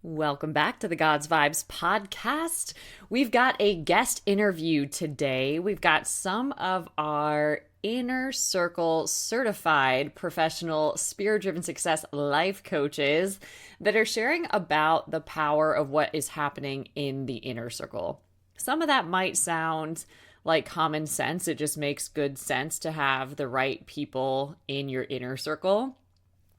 Welcome back to the God's Vibes podcast. We've got a guest interview today. We've got some of our inner circle certified professional spirit driven success life coaches that are sharing about the power of what is happening in the inner circle. Some of that might sound like common sense. It just makes good sense to have the right people in your inner circle.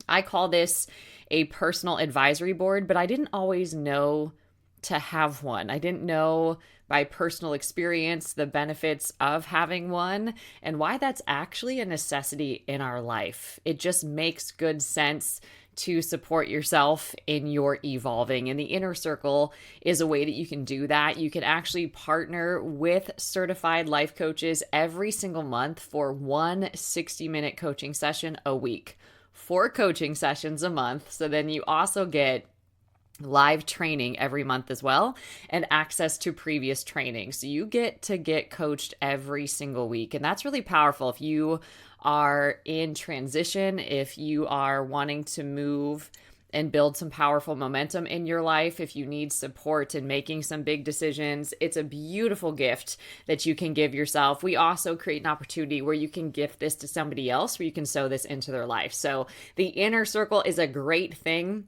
I call this a personal advisory board, but I didn't always know to have one. I didn't know by personal experience the benefits of having one and why that's actually a necessity in our life. It just makes good sense to support yourself in your evolving. And the inner circle is a way that you can do that. You can actually partner with certified life coaches every single month for one 60-minute coaching session a week. 4 coaching sessions a month. So then you also get live training every month as well and access to previous training. So you get to get coached every single week. And that's really powerful if you are in transition, if you are wanting to move and build some powerful momentum in your life. If you need support in making some big decisions, it's a beautiful gift that you can give yourself. We also create an opportunity where you can gift this to somebody else, where you can sow this into their life. So the inner circle is a great thing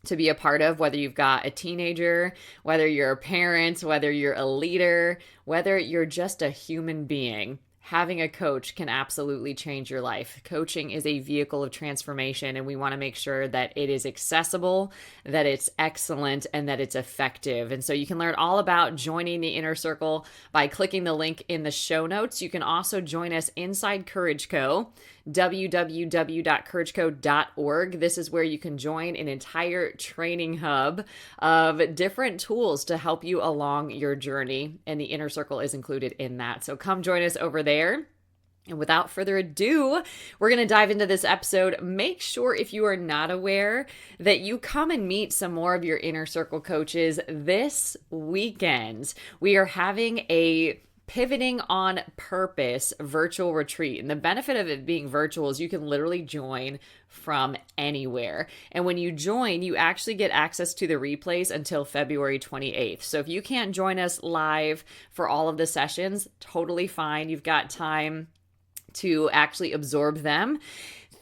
to be a part of, whether you've got a teenager, whether you're a parent, whether you're a leader, whether you're just a human being. Having a coach can absolutely change your life. Coaching is a vehicle of transformation, and we want to make sure that it is accessible, that it's excellent, and that it's effective. And so you can learn all about joining the inner circle by clicking the link in the show notes. You can also join us inside Courage Co., www.courageco.org. This is where you can join an entire training hub of different tools to help you along your journey, and the inner circle is included in that. So come join us over there. And without further ado, we're going to dive into this episode. Make sure, if you are not aware, that you come and meet some more of your inner circle coaches this weekend. We are having a Pivoting on Purpose virtual retreat. And the benefit of it being virtual is you can literally join from anywhere. And when you join, you actually get access to the replays until February 28th. So if you can't join us live for all of the sessions, totally fine. You've got time to actually absorb them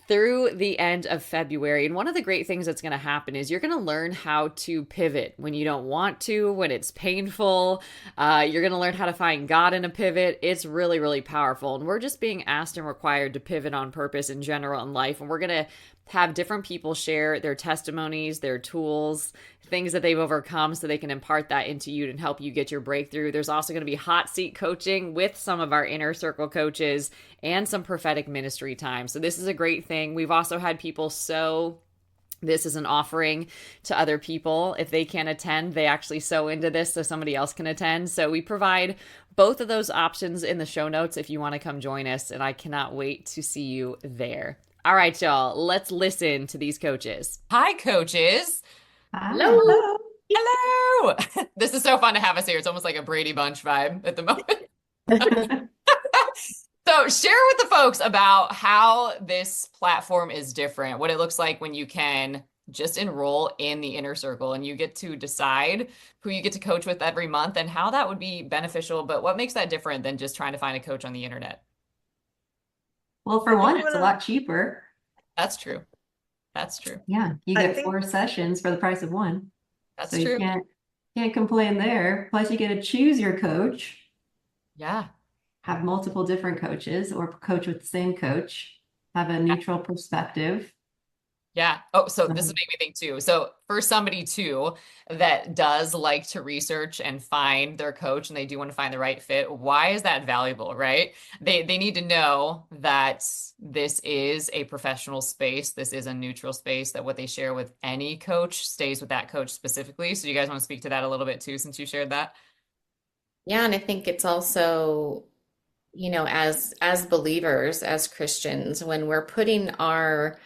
through the end of February. And one of the great things that's going to happen is you're going to learn how to pivot when you don't want to, when it's painful. You're going to learn how to find God in a pivot. It's really, really powerful. And we're just being asked and required to pivot on purpose in general in life. And we're going to have different people share their testimonies, their tools, things that they've overcome so they can impart that into you and help you get your breakthrough. There's also going to be hot seat coaching with some of our inner circle coaches and some prophetic ministry time. So this is a great thing. We've also had people sow this as an offering to other people. If they can't attend, they actually sow into this so somebody else can attend. So we provide both of those options in the show notes if you want to come join us. And I cannot wait to see you there. All right, y'all, let's listen to these coaches. Hi, coaches. Hi. Hello. Hello. This is so fun to have us here. It's almost like a Brady Bunch vibe at the moment. So share with the folks about how this platform is different, what it looks like when you can just enroll in the inner circle and you get to decide who you get to coach with every month and how that would be beneficial. But what makes that different than just trying to find a coach on the internet? Well, I for think one, it's a lot cheaper. That's true. That's true. Yeah, you I get think 4 sessions for the price of one. That's So you true. can't complain there. Plus, you get to choose your coach, Yeah. have multiple different coaches, or coach with the same coach, have a neutral perspective. Yeah. Oh, so this is Um, making me think too. So for somebody too that does like to research and find their coach and they do want to find the right fit, why is that valuable, right? They need to know that this is a professional space. This is a neutral space, that what they share with any coach stays with that coach specifically. So you guys want to speak to that a little bit too, since you shared that? Yeah, and I think it's also, as believers, as Christians, when we're putting our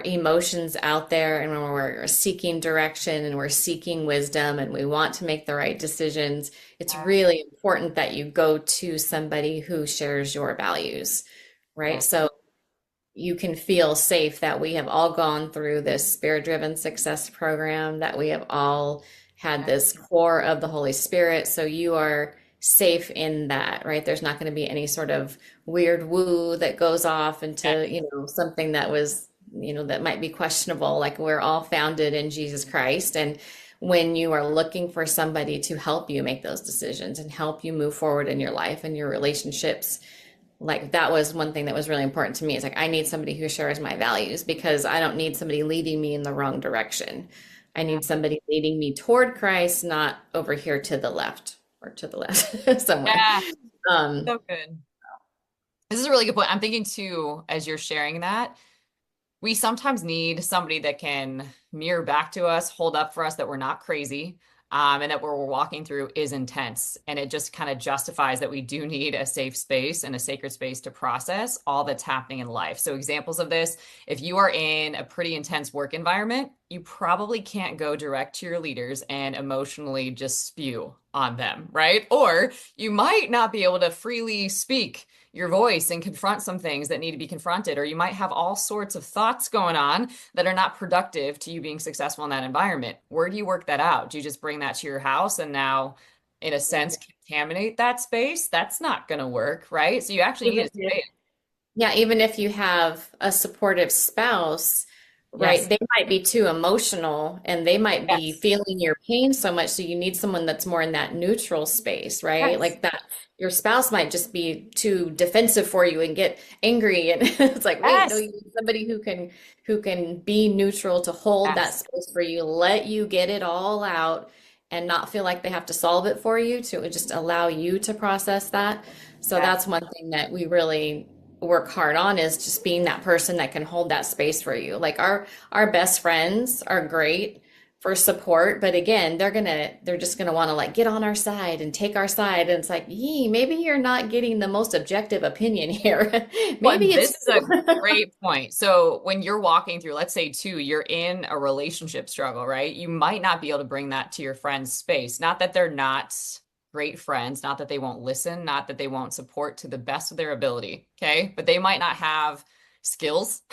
emotions out there and when we're seeking direction and we're seeking wisdom and we want to make the right decisions, it's really important that you go to somebody who shares your values, right? So you can feel safe that we have all gone through this spirit-driven success program, that we have all had this core of the Holy Spirit. So you are safe in that, right? There's not going to be any sort of weird woo that goes off into, something that was, that might be questionable. Like we're all founded in Jesus Christ. And when you are looking for somebody to help you make those decisions and help you move forward in your life and your relationships, like that was one thing that was really important to me. It's like I need somebody who shares my values because I don't need somebody leading me in the wrong direction. I need somebody leading me toward Christ, not over here to the left or to the left somewhere. Yeah, Um, so good. This is a really good point. I'm thinking too, as you're sharing that, we sometimes need somebody that can mirror back to us, hold up for us that we're not crazy, and that what we're walking through is intense. And it just kind of justifies that we do need a safe space and a sacred space to process all that's happening in life. So examples of this, if you are in a pretty intense work environment, you probably can't go direct to your leaders and emotionally just spew on them, right? Or you might not be able to freely speak your voice and confront some things that need to be confronted, or you might have all sorts of thoughts going on that are not productive to you being successful in that environment. Where do you work that out? Do you just bring that to your house and now, in a sense, contaminate that space? That's not going to work, right? So you actually need even a if space. Yeah, even if you have a supportive spouse, right, Yes. they might be too emotional and they might be Yes. feeling your pain so much. So you need someone that's more in that neutral space, right? Yes. Like that, your spouse might just be too defensive for you and get angry. And it's like, wait, no, Yes. you need somebody who can be neutral to hold that Yes. space for you, let you get it all out and not feel like they have to solve it for you, to just allow you to process that. So Yes. that's one thing that we really work hard on, is just being that person that can hold that space for you. Like our best friends are great for support, but again, they're just gonna want to like get on our side and take our side. And it's like, yee, maybe you're not getting the most objective opinion here. Well, Maybe and this it's is a great point. So when you're walking through, let's say too, you're in a relationship struggle, right? You might not be able to bring that to your friend's space. Not that they're not great friends, not that they won't listen, not that they won't support to the best of their ability, okay? But they might not have skills.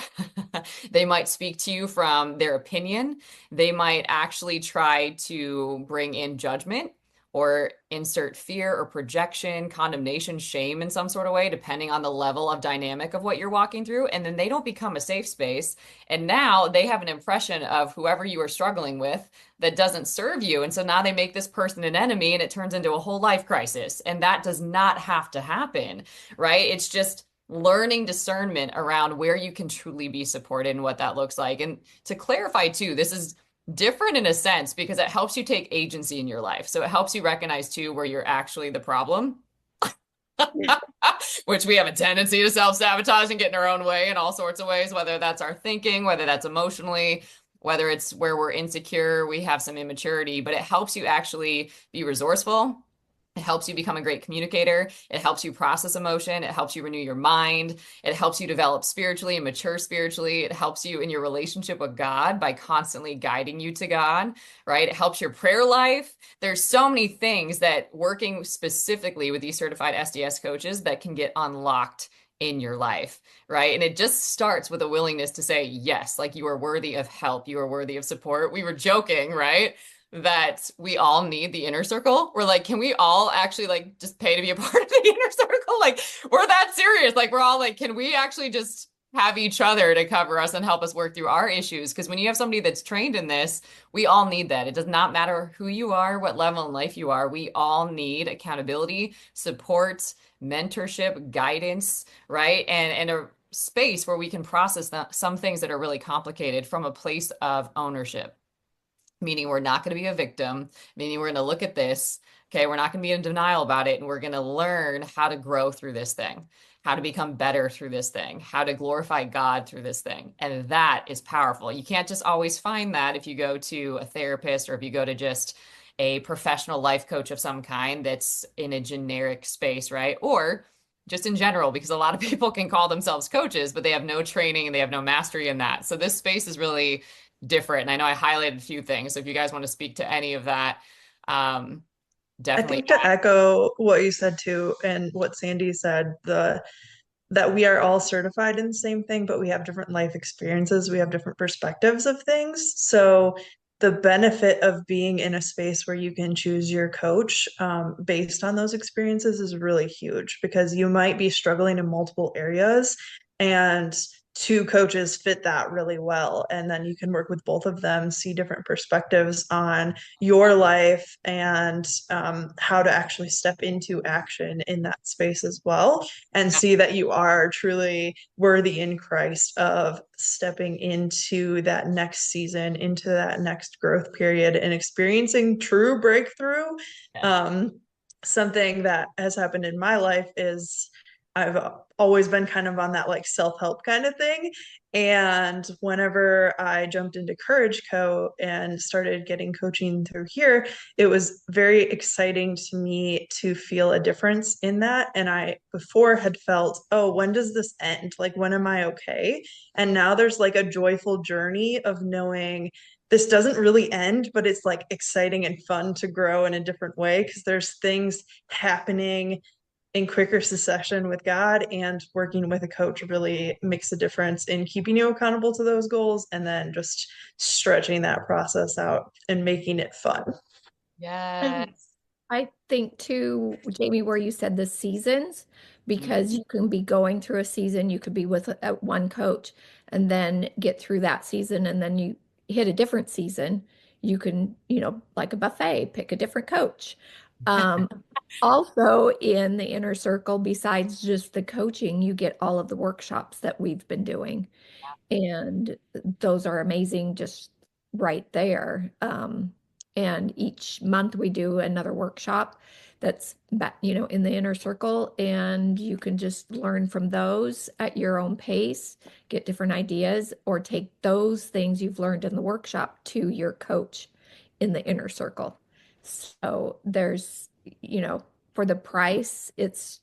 They might speak to you from their opinion. They might actually try to bring in judgment or insert fear or projection, condemnation, shame in some sort of way, depending on the level of dynamic of what you're walking through. And then they don't become a safe space. And now they have an impression of whoever you are struggling with that doesn't serve you. And so now they make this person an enemy and it turns into a whole life crisis. And that does not have to happen, right? It's just learning discernment around where you can truly be supported and what that looks like. And to clarify too, this is different in a sense because it helps you take agency in your life. So it helps you recognize too where you're actually the problem, which we have a tendency to self-sabotage and get in our own way in all sorts of ways, whether that's our thinking, whether that's emotionally, whether it's where we're insecure, we have some immaturity, but it helps you actually be resourceful. It helps you become a great communicator. It helps you process emotion. It helps you renew your mind. It helps you develop spiritually and mature spiritually. It helps you in your relationship with God by constantly guiding you to God, right? It helps your prayer life. There's so many things that working specifically with these certified SDS coaches that can get unlocked in your life, right? And it just starts with a willingness to say, yes, like you are worthy of help. You are worthy of support. We were joking, right? That we all need the inner circle. We're like, can we all actually like just pay to be a part of the inner circle? Like, we're that serious. Like, we're all like, can we actually just have each other to cover us and help us work through our issues? Because when you have somebody that's trained in this, we all need that. It does not matter who you are, what level in life you are. We all need accountability, support, mentorship, guidance, right? And a space where we can process some things that are really complicated from a place of ownership, meaning we're not going to be a victim, meaning we're going to look at this, okay, we're not going to be in denial about it, and we're going to learn how to grow through this thing, how to become better through this thing, how to glorify God through this thing. And that is powerful. You can't just always find that if you go to a therapist or if you go to just a professional life coach of some kind that's in a generic space, right? Or just in general, because a lot of people can call themselves coaches, but they have no training and they have no mastery in that. So this space is really different. And I know I highlighted a few things. So if you guys want to speak to any of that, I definitely. think to echo what you said too, and what Sandy said, that we are all certified in the same thing, but we have different life experiences. We have different perspectives of things. So the benefit of being in a space where you can choose your coach based on those experiences is really huge, because you might be struggling in multiple areas and two coaches fit that really well. And then you can work with both of them, see different perspectives on your life and how to actually step into action in that space as well, and see that you are truly worthy in Christ of stepping into that next season, into that next growth period, and experiencing true breakthrough. Something that has happened in my life is I've always been kind of on that like self-help kind of thing. And whenever I jumped into Courage Co and started getting coaching through here, it was very exciting to me to feel a difference in that. And I before had felt, oh, when does this end? Like, when am I okay? And now there's like a joyful journey of knowing this doesn't really end, but it's like exciting and fun to grow in a different way, because there's things happening in quicker succession with God, and working with a coach really makes a difference in keeping you accountable to those goals, and then just stretching that process out and making it fun. Yes. And I think too, Jamie, where you said the seasons, because you can be going through a season, you could be with one coach and then get through that season, and then you hit a different season. You can, like a buffet, pick a different coach. Also, in the inner circle, besides just the coaching, you get all of the workshops that we've been doing. And those are amazing just right there. And each month we do another workshop that's in the inner circle, and you can just learn from those at your own pace, get different ideas, or take those things you've learned in the workshop to your coach in the inner circle. So there's, for the price, it's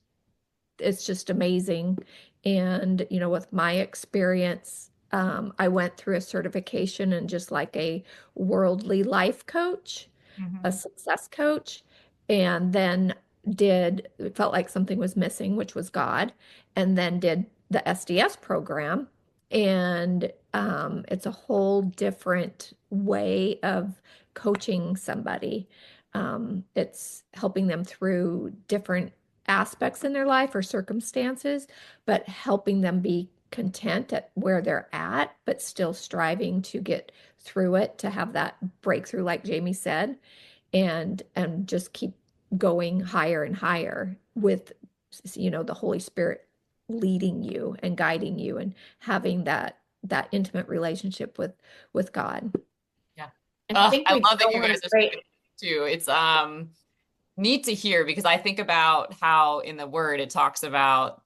just amazing. And, with my experience, I went through a certification and just like a worldly life coach, a success coach, and then it felt like something was missing, which was God, and then did the SDS program. And it's a whole different way of coaching somebody. It's helping them through different aspects in their life or circumstances, but helping them be content at where they're at, but still striving to get through it, to have that breakthrough, like Jamie said, and just keep going higher and higher with, the Holy Spirit leading you and guiding you, and having that intimate relationship with God. Yeah. I think I we love that go you on a guys are great speaking too. It's neat to hear, because I think about how in the word it talks about,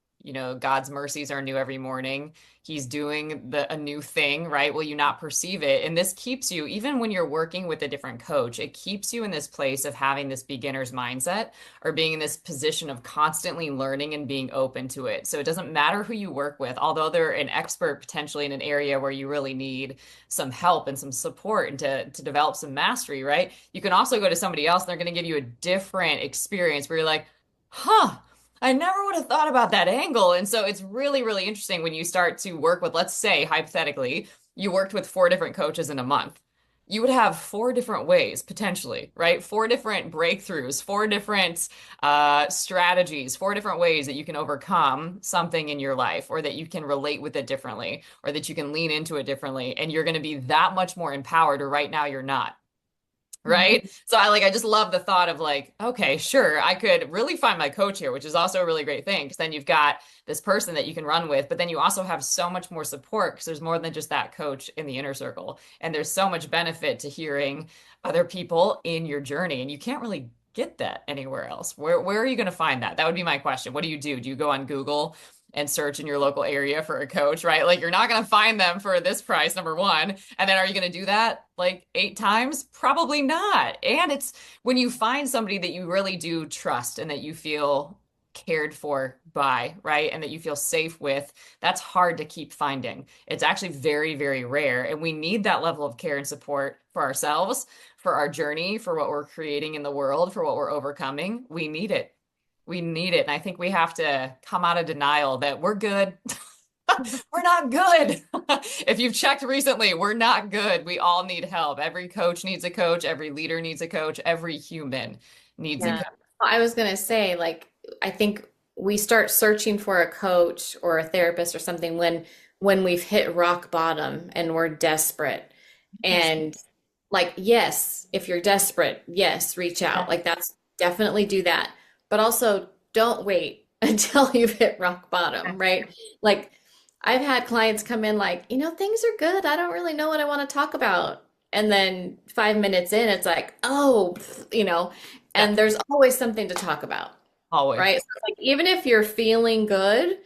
God's mercies are new every morning. He's doing a new thing, right? Will you not perceive it? And this keeps you, even when you're working with a different coach, it keeps you in this place of having this beginner's mindset, or being in this position of constantly learning and being open to it. So it doesn't matter who you work with, although they're an expert potentially in an area where you really need some help and some support and to develop some mastery, right? You can also go to somebody else and they're going to give you a different experience where you're like, huh, I never would have thought about that angle. And so it's really, really interesting when you start to work with, let's say, hypothetically, you worked with 4 different coaches in a month. You would have 4 different ways, potentially, right? 4 different breakthroughs, 4 different strategies, 4 different ways that you can overcome something in your life, or that you can relate with it differently, or that you can lean into it differently. And you're going to be that much more empowered, or right now you're not. Right. So I just love the thought of like, okay, sure, I could really find my coach here, which is also a really great thing, because then you've got this person that you can run with, but then you also have so much more support, because there's more than just that coach in the inner circle. And there's so much benefit to hearing other people in your journey. And you can't really get that anywhere else. Where are you going to find that? That would be my question. What do? Do you go on Google and search in your local area for a coach, right? Like, you're not going to find them for this price, number one. And then are you going to do that like 8 times? Probably not. And it's when you find somebody that you really do trust and that you feel cared for by, right? And that you feel safe with, that's hard to keep finding. It's actually very, very rare. And we need that level of care and support for ourselves, for our journey, for what we're creating in the world, for what we're overcoming. We need it. We need it. And I think we have to come out of denial that we're good. We're not good. If you've checked recently, we're not good. We all need help. Every coach needs a coach. Every leader needs a coach. Every human needs a Yeah. coach. Well, I was gonna say, like, I think we start searching for a coach or a therapist or something when we've hit rock bottom and we're desperate. Yes. And like, yes, if you're desperate, yes, reach out. Like that's definitely do that. But also don't wait until you've hit rock bottom, right? Like I've had clients come in like, things are good. I don't really know what I want to talk about. And then 5 minutes in, it's like, oh, Yeah, and there's always something to talk about, always. right? So it's like even if you're feeling good,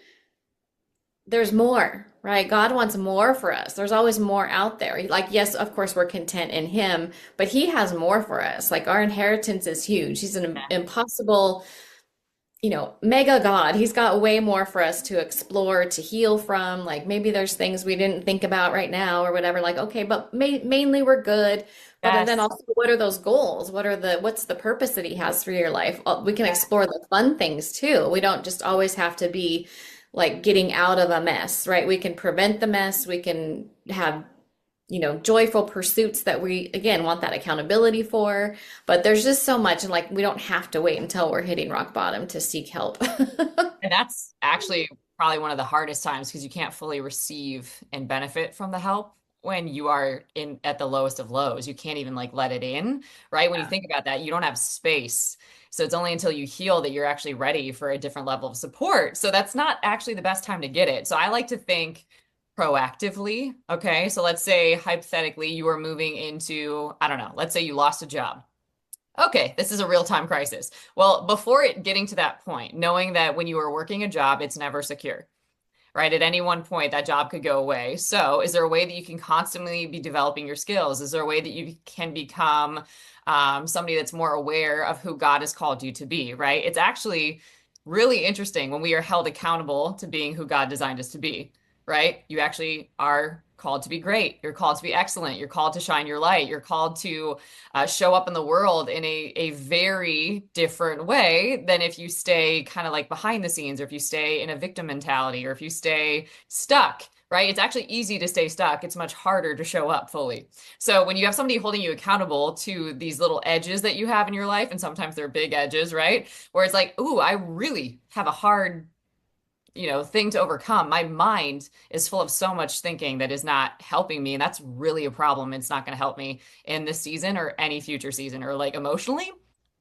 there's more, right? God wants more for us. There's always more out there. Like, yes, of course, we're content in Him, but He has more for us. Like, our inheritance is huge. He's an impossible, mega God. He's got way more for us to explore, to heal from. Like, maybe there's things we didn't think about right now or whatever. Like, okay, but mainly we're good. But and then Yes. also, what are those goals? What's the purpose that He has for your life? We can explore the fun things too. We don't just always have to be like getting out of a mess, right? We can prevent the mess. We can have, joyful pursuits that we, again, want that accountability for. But there's just so much, and like we don't have to wait until we're hitting rock bottom to seek help. And that's actually probably one of the hardest times because you can't fully receive and benefit from the help when you are in at the lowest of lows. You can't even like let it in, right? When you think about that, you don't have space. So it's only until you heal that you're actually ready for a different level of support. So that's not actually the best time to get it. So I like to think proactively. Okay. So let's say hypothetically you are moving into, I don't know, let's say you lost a job. Okay, this is a real-time crisis. Well, before it getting to that point, knowing that when you are working a job, it's never secure, right? At any one point, that job could go away. So, is there a way that you can constantly be developing your skills? Is there a way that you can become somebody that's more aware of who God has called you to be, right? It's actually really interesting when we are held accountable to being who God designed us to be, right? You actually are called to be great. You're called to be excellent. You're called to shine your light. You're called to show up in the world in a very different way than if you stay kind of like behind the scenes, or if you stay in a victim mentality, or if you stay stuck, right? It's actually easy to stay stuck. It's much harder to show up fully. So when you have somebody holding you accountable to these little edges that you have in your life, and sometimes they're big edges, right? Where it's like, ooh, I really have a hard thing to overcome. My mind is full of so much thinking that is not helping me. And that's really a problem. It's not going to help me in this season or any future season. Or like emotionally,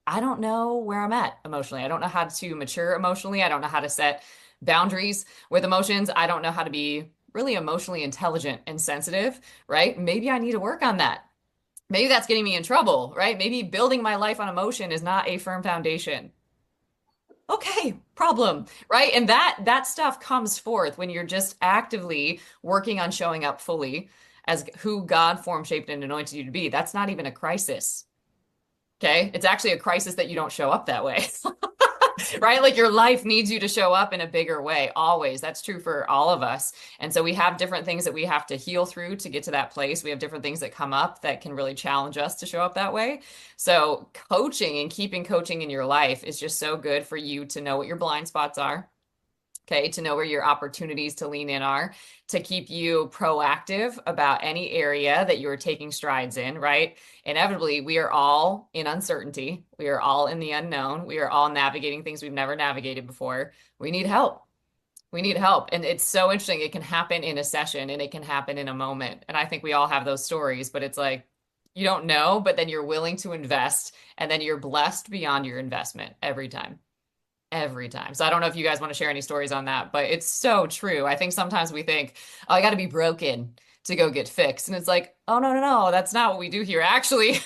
I don't know where I'm at emotionally. I don't know how to mature emotionally. I don't know how to set boundaries with emotions. I don't know how to be really emotionally intelligent and sensitive, right? Maybe I need to work on that. Maybe that's getting me in trouble, right? Maybe building my life on emotion is not a firm foundation. Okay, problem, right? And that stuff comes forth when you're just actively working on showing up fully as who God formed, shaped, and anointed you to be. That's not even a crisis. Okay? It's actually a crisis that you don't show up that way. Right? Like your life needs you to show up in a bigger way, always. That's true for all of us. And so we have different things that we have to heal through to get to that place. We have different things that come up that can really challenge us to show up that way. So coaching and keeping coaching in your life is just so good for you to know what your blind spots are. Okay, to know where your opportunities to lean in are, to keep you proactive about any area that you're taking strides in, right? Inevitably, we are all in uncertainty. We are all in the unknown. We are all navigating things we've never navigated before. We need help. We need help. And it's so interesting. It can happen in a session and it can happen in a moment. And I think we all have those stories, but it's like you don't know, but then you're willing to invest and then you're blessed beyond your investment every time. Every time. So I don't know if you guys want to share any stories on that, but it's so true. I think sometimes we think, oh, I got to be broken to go get fixed. And it's like, oh, no, no, no, that's not what we do here. Actually,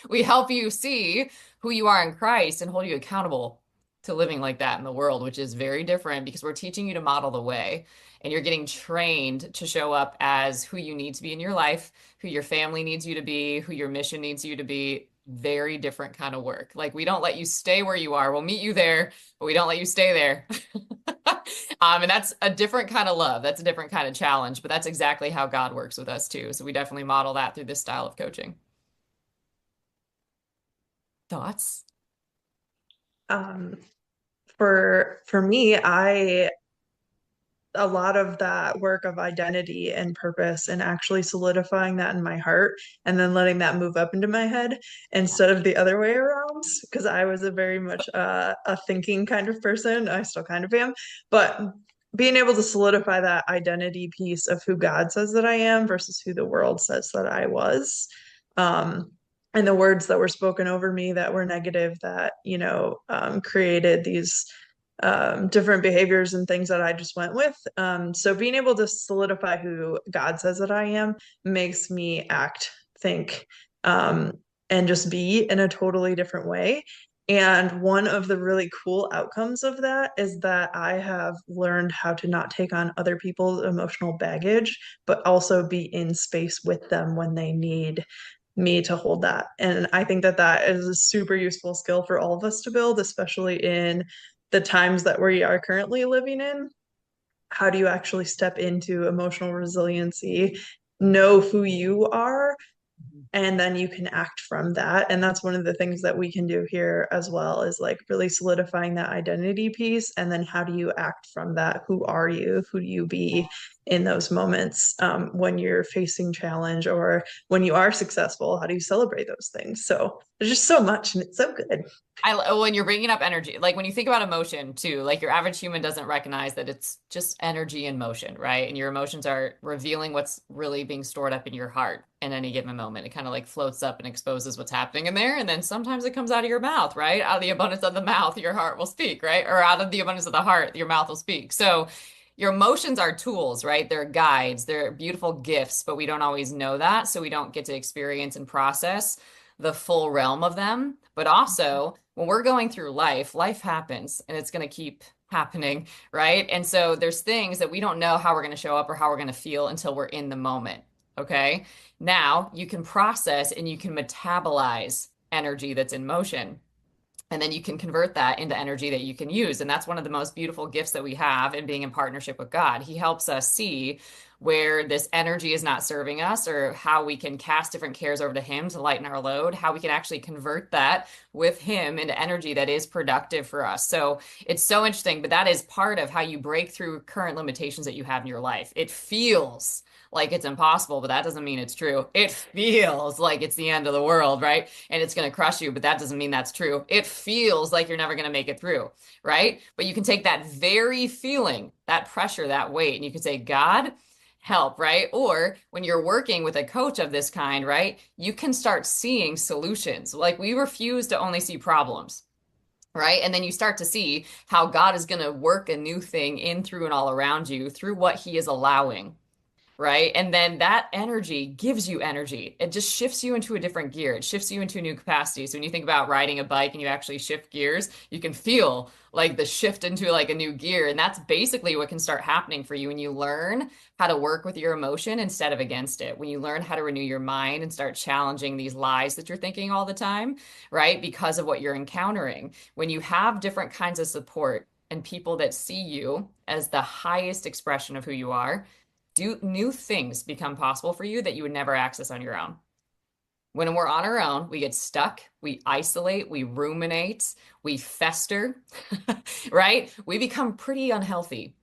we help you see who you are in Christ and hold you accountable to living like that in the world, which is very different because we're teaching you to model the way and you're getting trained to show up as who you need to be in your life, who your family needs you to be, who your mission needs you to be. Very different kind of work. Like we don't let you stay where you are. We'll meet you there, but we don't let you stay there. And that's a different kind of love. That's a different kind of challenge, but that's exactly how God works with us too. So we definitely model that through this style of coaching. Thoughts? Um, for me, a lot of that work of identity and purpose and actually solidifying that in my heart and then letting that move up into my head instead of the other way around, because I was a very much a thinking kind of person. I still kind of am, but being able to solidify that identity piece of who God says that I am versus who the world says that I was. And the words that were spoken over me that were negative, that, created these different behaviors and things that I just went with. So being able to solidify who God says that I am makes me act, think, and just be in a totally different way. And one of the really cool outcomes of that is that I have learned how to not take on other people's emotional baggage, but also be in space with them when they need me to hold that. And I think that that is a super useful skill for all of us to build, especially in the times that we are currently living in. How do you actually step into emotional resiliency, know who you are, and then you can act from that? And that's one of the things that we can do here as well, is like really solidifying that identity piece. And then how do you act from that? Who are you? Who do you be in those moments, when you're facing challenge or when you are successful? How do you celebrate those things? So there's just so much, and it's so good. When you're bringing up energy, like when you think about emotion too, like your average human doesn't recognize that it's just energy in motion, right? And your emotions are revealing what's really being stored up in your heart in any given moment. It kind of like floats up and exposes what's happening in there. And then sometimes it comes out of your mouth, right? Out of the abundance of the mouth, your heart will speak, right? Or out of the abundance of the heart, your mouth will speak. So your emotions are tools, right? They're guides, they're beautiful gifts, but we don't always know that. So we don't get to experience and process the full realm of them. But also, when we're going through life, life happens and it's going to keep happening, right? And so there's things that we don't know how we're going to show up or how we're going to feel until we're in the moment. Okay. Now you can process and you can metabolize energy that's in motion. And then you can convert that into energy that you can use. And that's one of the most beautiful gifts that we have in being in partnership with God. He helps us see where this energy is not serving us, or how we can cast different cares over to Him to lighten our load, how we can actually convert that with Him into energy that is productive for us. So it's so interesting, but that is part of how you break through current limitations that you have in your life. It feels like it's impossible, but that doesn't mean it's true. It feels like it's the end of the world, right? And it's going to crush you, but that doesn't mean that's true. It feels like you're never going to make it through, right? But you can take that very feeling, that pressure, that weight, and you can say, God, help, right? Or when you're working with a coach of this kind, right, you can start seeing solutions. Like we refuse to only see problems. Right. And then you start to see how God is going to work a new thing in, through, and all around you through what He is allowing. Right. And then that energy gives you energy. It just shifts you into a different gear. It shifts you into a new capacity. So when you think about riding a bike and you actually shift gears, you can feel like the shift into like a new gear. And that's basically what can start happening for you when you learn how to work with your emotion instead of against it. When you learn how to renew your mind and start challenging these lies that you're thinking all the time, right? Because of what you're encountering. When you have different kinds of support and people that see you as the highest expression of who you are, do new things become possible for you that you would never access on your own. When we're on our own, we get stuck, we isolate, we ruminate, we fester, right? We become pretty unhealthy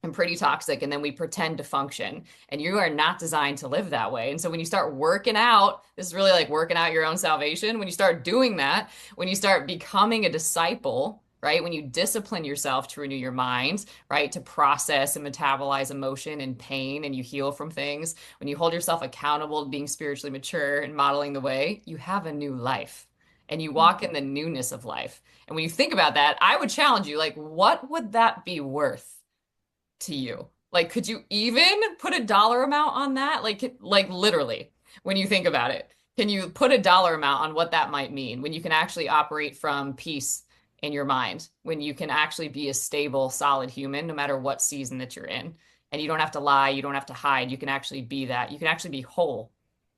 and pretty toxic, and then we pretend to function. And you are not designed to live that way. And so when you start working out, this is really like working out your own salvation. When you start doing that, when you start becoming a disciple, right? When you discipline yourself to renew your mind, right? To process and metabolize emotion and pain, and you heal from things. When you hold yourself accountable to being spiritually mature and modeling the way, you have a new life and you walk in the newness of life. And when you think about that, I would challenge you, like, what would that be worth to you? Like, could you even put a dollar amount on that? Like literally, when you think about it, can you put a dollar amount on what that might mean when you can actually operate from peace in your mind, when you can actually be a stable, solid human, no matter what season that you're in? And you don't have to lie, you don't have to hide, you can actually be that. You can actually be whole.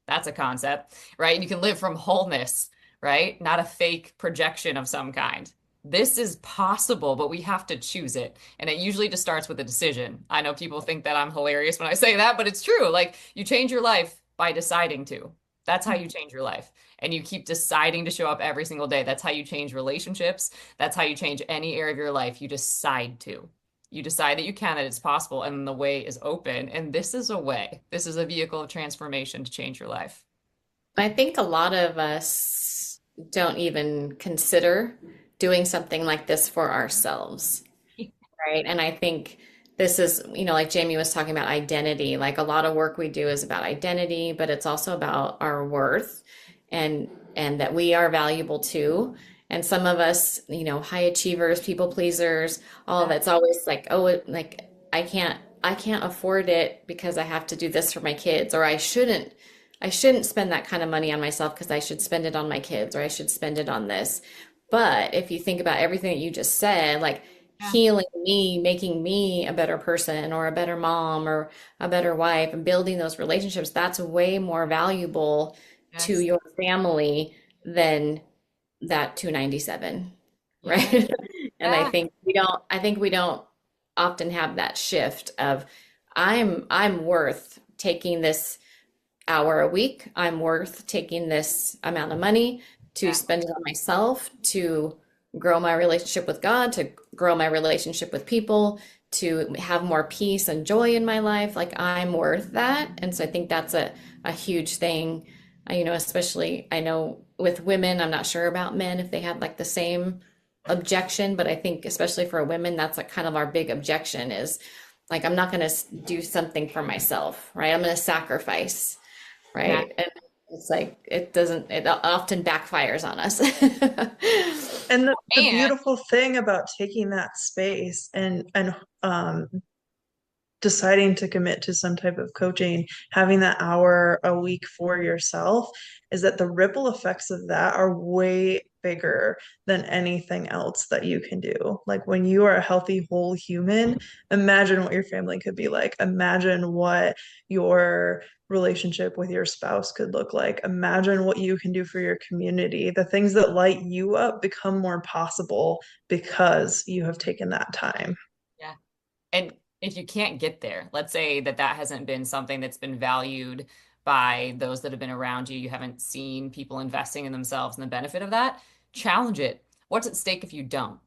That's a concept, right? And you can live from wholeness, right? Not a fake projection of some kind. This is possible, but we have to choose it. And it usually just starts with a decision. I know people think that I'm hilarious when I say that, but it's true. Like, you change your life by deciding to. That's how you change your life. and you keep deciding to show up every single day. That's how you change relationships. That's how you change any area of your life. You decide to. You decide that you can, that it's possible, and the way is open. And this is a way. This is a vehicle of transformation to change your life. I think a lot of us don't even consider doing something like this for ourselves, right? And I think this is, like Jamie was talking about identity, like a lot of work we do is about identity, but it's also about our worth and that we are valuable too. And some of us, high achievers, people pleasers, all of it's always like, oh, like I can't afford it because I have to do this for my kids, or I shouldn't spend that kind of money on myself because I should spend it on my kids, or I should spend it on this. But if you think about everything that you just said, like Yeah. healing me, making me a better person or a better mom or a better wife, and building those relationships, that's way more valuable to Yes. your family than that 297, Yeah. right? And I Yeah. think we don't often have that shift of I'm worth taking this hour a week. I'm worth taking this amount of money to Yeah. spend it on myself, to grow my relationship with God, to grow my relationship with people, to have more peace and joy in my life. Like I'm worth that. And so I think that's a huge thing. Especially I know with women, I'm not sure about men if they had like the same objection, but I think especially for women, that's like kind of our big objection is like, I'm not going to do something for myself, right? I'm going to sacrifice, Yeah. right? And it's like it often backfires on us. And the And beautiful thing about taking that space and deciding to commit to some type of coaching, having that hour a week for yourself, is that the ripple effects of that are way bigger than anything else that you can do. Like when you are a healthy, whole human, imagine what your family could be like. Imagine what your relationship with your spouse could look like. Imagine what you can do for your community. The things that light you up become more possible because you have taken that time. yeah. And if you can't get there, let's say that that hasn't been something that's been valued by those that have been around you, you haven't seen people investing in themselves and the benefit of that, challenge it. What's at stake if you don't?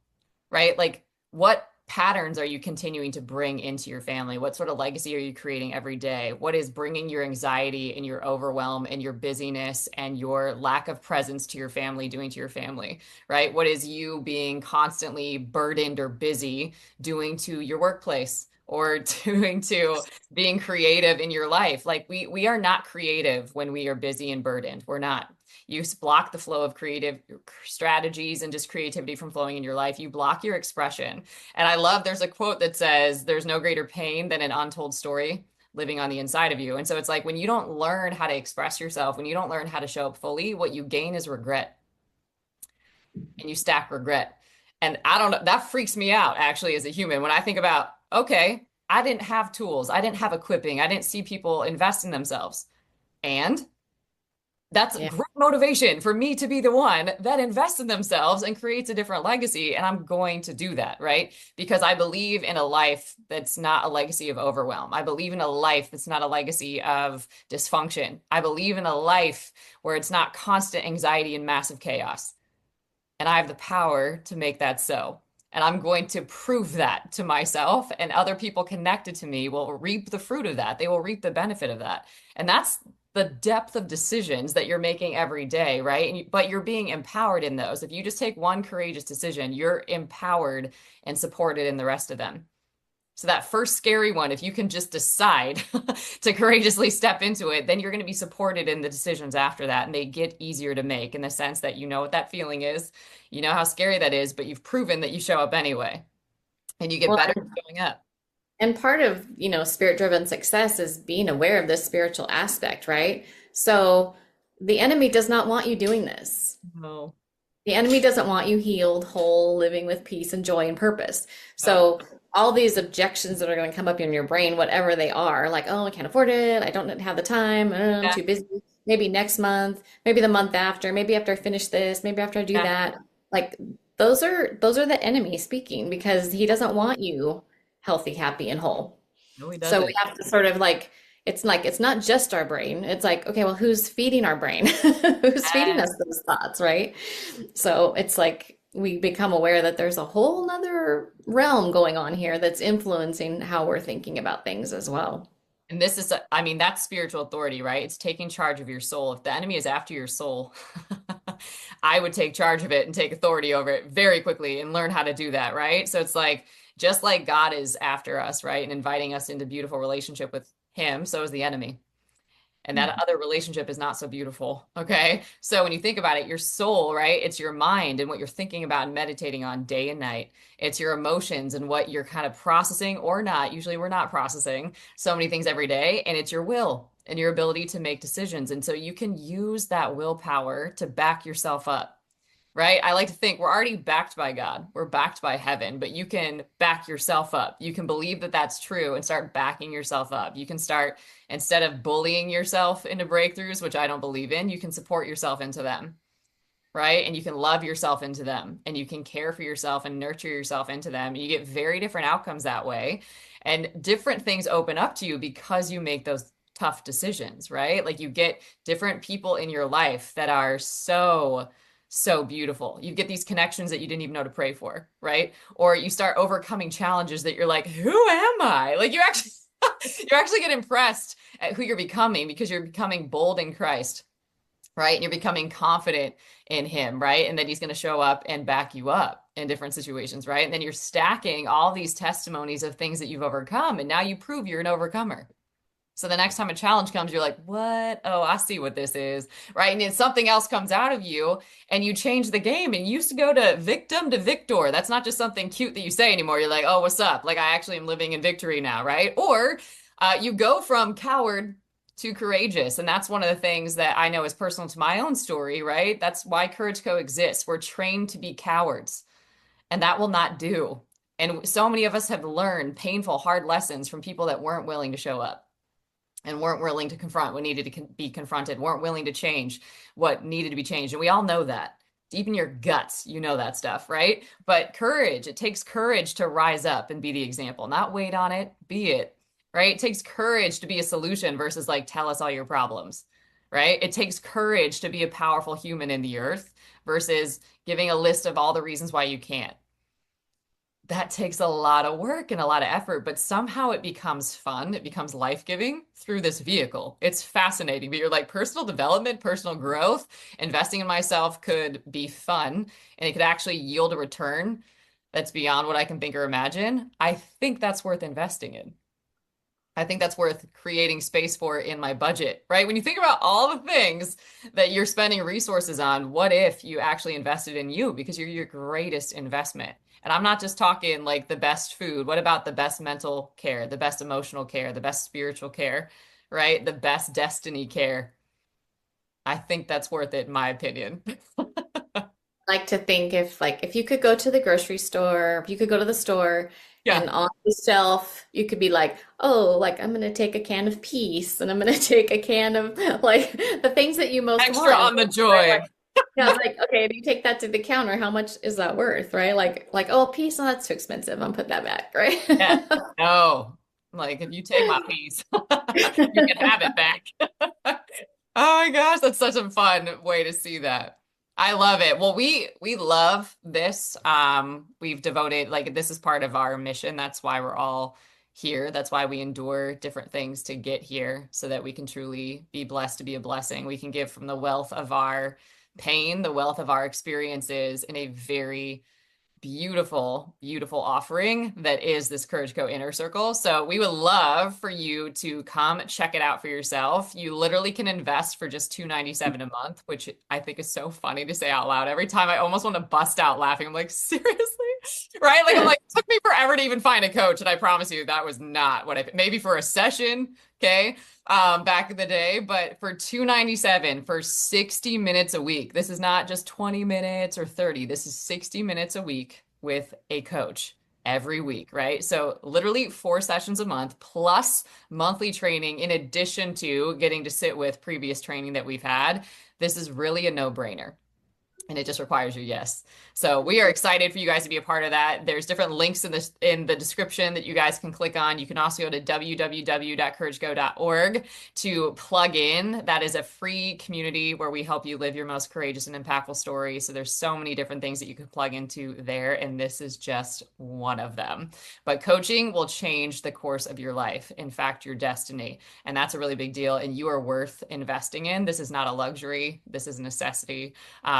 Right? Like, what patterns are you continuing to bring into your family? What sort of legacy are you creating every day? What is bringing your anxiety and your overwhelm and your busyness and your lack of presence to your family doing to your family? Right? What is you being constantly burdened or busy doing to your workplace? Or doing to being creative in your life. Like we are not creative when we are busy and burdened. We're not. You block the flow of creative strategies and just creativity from flowing in your life. You block your expression. And I love there's a quote that says, there's no greater pain than an untold story living on the inside of you. And so it's like when you don't learn how to express yourself, when you don't learn how to show up fully, what you gain is regret and you stack regret. And I don't know, that freaks me out actually as a human when I think about, okay, I didn't have tools, I didn't have equipping, I didn't see people invest in themselves. And that's Yeah. great motivation for me to be the one that invests in themselves and creates a different legacy. And I'm going to do that, right? Because I believe in a life that's not a legacy of overwhelm. I believe in a life that's not a legacy of dysfunction. I believe in a life where it's not constant anxiety and massive chaos. And I have the power to make that so. And I'm going to prove that to myself, and other people connected to me will reap the fruit of that. They will reap the benefit of that. And that's the depth of decisions that you're making every day, right? But you're being empowered in those. If you just take one courageous decision, you're empowered and supported in the rest of them. So that first scary one, if you can just decide to courageously step into it, then you're going to be supported in the decisions after that. And they get easier to make in the sense that you know what that feeling is, you know how scary that is, but you've proven that you show up anyway. And you get Well, better at showing up. and part of, spirit-driven success is being aware of this spiritual aspect, right? So the enemy does not want you doing this. No. The enemy doesn't want you healed, whole, living with peace and joy and purpose. So all these objections that are going to come up in your brain, whatever they are, like, oh, I can't afford it, I don't have the time, I'm Yeah. too busy, maybe next month, maybe the month after, maybe after I finish this, maybe after I do Yeah. that. Like those are the enemy speaking because he doesn't want you healthy, happy, and whole. No, he So doesn't. we have to sort of like it's like it's not just our brain. It's like, okay, well, who's feeding our brain? Who's feeding us those thoughts, right? So it's like we become aware that there's a whole nother realm going on here that's influencing how we're thinking about things as well. And this is, I mean, that's spiritual authority, right? It's taking charge of your soul. If the enemy is after your soul, I would take charge of it and take authority over it very quickly and learn how to do that, right? So it's like, just like God is after us, right? And inviting us into beautiful relationship with him, so is the enemy. And that other relationship is not so beautiful. Okay. So when you think about it, your soul, right? It's your mind and what you're thinking about and meditating on day and night. It's your emotions and what you're kind of processing or not. Usually we're not processing so many things every day. And it's your will and your ability to make decisions. And so you can use that willpower to back yourself up. Right? I like to think we're already backed by God. We're backed by heaven, but you can back yourself up. You can believe that that's true and start backing yourself up. You can start, instead of bullying yourself into breakthroughs, which I don't believe in, you can support yourself into them. Right? And you can love yourself into them and you can care for yourself and nurture yourself into them. You get very different outcomes that way. And different things open up to you because you make those tough decisions, right? Like you get different people in your life that are so beautiful. You get these connections that you didn't even know to pray for, right? Or you start overcoming challenges that you're like, who am I? Like you actually you actually get impressed at who you're becoming because you're becoming bold in Christ, right? And you're becoming confident in him, right? And then he's going to show up and back you up in different situations, right? And then you're stacking all these testimonies of things that you've overcome, and now you prove you're an overcomer. So the next time a challenge comes, you're like, what? Oh, I see what this is, right? And then something else comes out of you and you change the game and you used to go to victim to victor. That's not just something cute that you say anymore. You're like, oh, what's up? Like I actually am living in victory now, right? Or you go from coward to courageous. And that's one of the things that I know is personal to my own story, right? That's why Courage Co exists. We're trained to be cowards and that will not do. And so many of us have learned painful, hard lessons from people that weren't willing to show up and weren't willing to confront what needed to be confronted, weren't willing to change what needed to be changed. And we all know that. Deep in your guts, you know that stuff, right? But courage, it takes courage to rise up and be the example, not wait on it, be it, right? It takes courage to be a solution versus like, tell us all your problems, right? It takes courage to be a powerful human in the earth versus giving a list of all the reasons why you can't. That takes a lot of work and a lot of effort, but somehow it becomes fun. It becomes life-giving through this vehicle. It's fascinating, but you're like personal development, personal growth, investing in myself could be fun and it could actually yield a return that's beyond what I can think or imagine. I think that's worth investing in. I think that's worth creating space for in my budget, right? When you think about all the things that you're spending resources on, what if you actually invested in you because you're your greatest investment? And I'm not just talking like the best food. What about the best mental care, the best emotional care, the best spiritual care, right? The best destiny care. I think that's worth it, in my opinion. Like to think if you could go to the grocery store, if you could go to the store Yeah. and on the shelf you could be like, oh, like I'm gonna take a can of peace and I'm gonna take a can of like the things that you most Extra want. on the joy. Like, yeah, it's like, okay, if you take that to the counter, how much is that worth, right? Like, oh, peace, oh, that's too expensive. I'm put that back, right? Yeah. No. Like if you take my piece, you can have it back. Oh my gosh, that's such a fun way to see that. I love it. Well, we love this. We've devoted, like, this is part of our mission. That's why we're all here. That's why we endure different things to get here so that we can truly be blessed to be a blessing. We can give from the wealth of our pain, the wealth of our experiences in a very beautiful offering that is this Courage Co Inner Circle. So we would love for you to come check it out for yourself. You literally can invest for just $297 a month, which I think is so funny to say out loud. Every time I almost want to bust out laughing. I'm like, seriously? Right? Like, I'm like, it took me forever to even find a coach. And I promise you that was not what maybe for a session. Okay. Back in the day, but for $297 for 60 minutes a week. This is not just 20 minutes or 30. This is 60 minutes a week with a coach every week, right? So literally 4 sessions a month plus monthly training in addition to getting to sit with previous training that we've had. This is really a no-brainer. And it just requires your yes. So we are excited for you guys to be a part of that. There's different links in the description that you guys can click on. You can also go to www.couragego.org to plug in. That is a free community where we help you live your most courageous and impactful story. So there's so many different things that you can plug into there, and this is just one of them. But coaching will change the course of your life. In fact, your destiny. And that's a really big deal. And you are worth investing in. This is not a luxury. This is a necessity.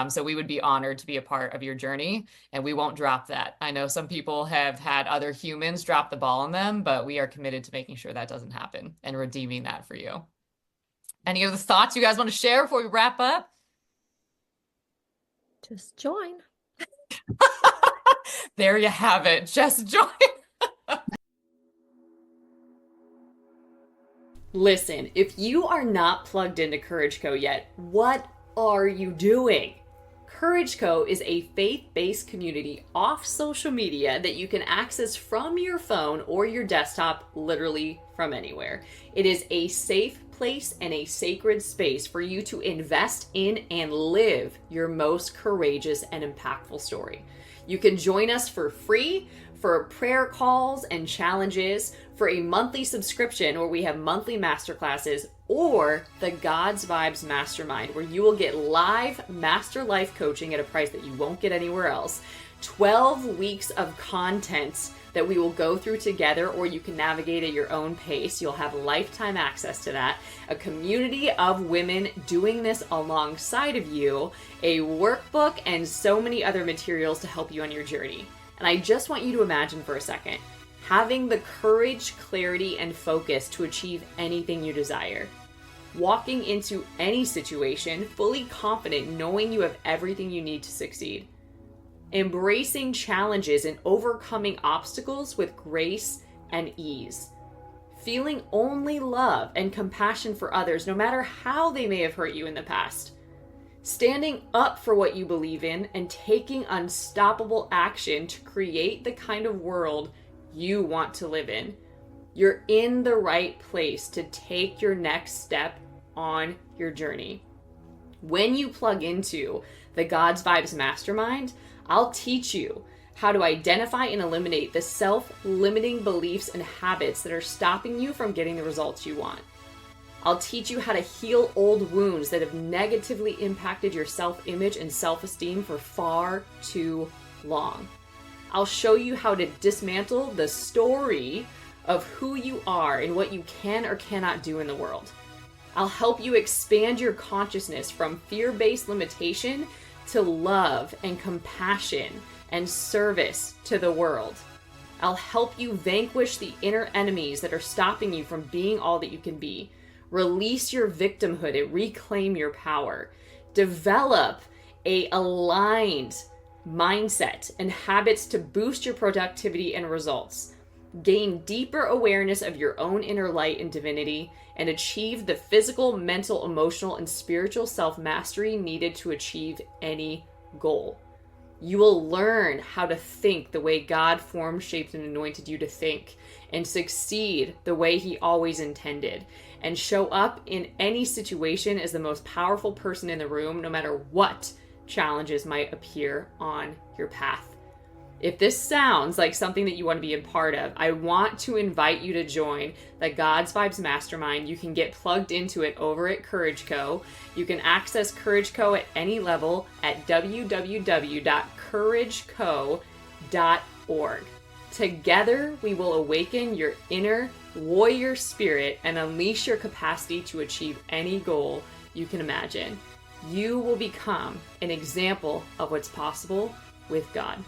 So we would be honored to be a part of your journey, and we won't drop that. I know some people have had other humans drop the ball on them, but we are committed to making sure that doesn't happen and redeeming that for you. Any other thoughts you guys want to share before we wrap up? Just join. There you have it. Just join. Listen, if you are not plugged into Courage Co yet, what are you doing? Courage Co is a faith-based community off social media that you can access from your phone or your desktop, literally from anywhere. It is a safe place and a sacred space for you to invest in and live your most courageous and impactful story. You can join us for free for prayer calls and challenges, for a monthly subscription where we have monthly masterclasses, or the God's Vibes Mastermind, where you will get live master life coaching at a price that you won't get anywhere else. 12 weeks of content that we will go through together, or you can navigate at your own pace. You'll have lifetime access to that. A community of women doing this alongside of you, a workbook, and so many other materials to help you on your journey. And I just want you to imagine for a second, having the courage, clarity, and focus to achieve anything you desire. Walking into any situation fully confident, knowing you have everything you need to succeed. Embracing challenges and overcoming obstacles with grace and ease. Feeling only love and compassion for others, no matter how they may have hurt you in the past. Standing up for what you believe in and taking unstoppable action to create the kind of world you want to live in. You're in the right place to take your next step on your journey. When you plug into the God's Vibes Mastermind, I'll teach you how to identify and eliminate the self-limiting beliefs and habits that are stopping you from getting the results you want. I'll teach you how to heal old wounds that have negatively impacted your self-image and self-esteem for far too long. I'll show you how to dismantle the story of who you are and what you can or cannot do in the world. I'll help you expand your consciousness from fear-based limitation to love and compassion and service to the world. I'll help you vanquish the inner enemies that are stopping you from being all that you can be. Release your victimhood and reclaim your power. Develop a aligned mindset and habits to boost your productivity and results. Gain deeper awareness of your own inner light and divinity, and achieve the physical, mental, emotional, and spiritual self-mastery needed to achieve any goal. You will learn how to think the way God formed, shaped, and anointed you to think, and succeed the way He always intended, and show up in any situation as the most powerful person in the room, no matter what challenges might appear on your path. If this sounds like something that you want to be a part of, I want to invite you to join the God's Vibes Mastermind. You can get plugged into it over at Courage Co. You can access Courage Co at any level at www.courageco.org. Together, we will awaken your inner warrior spirit and unleash your capacity to achieve any goal you can imagine. You will become an example of what's possible with God.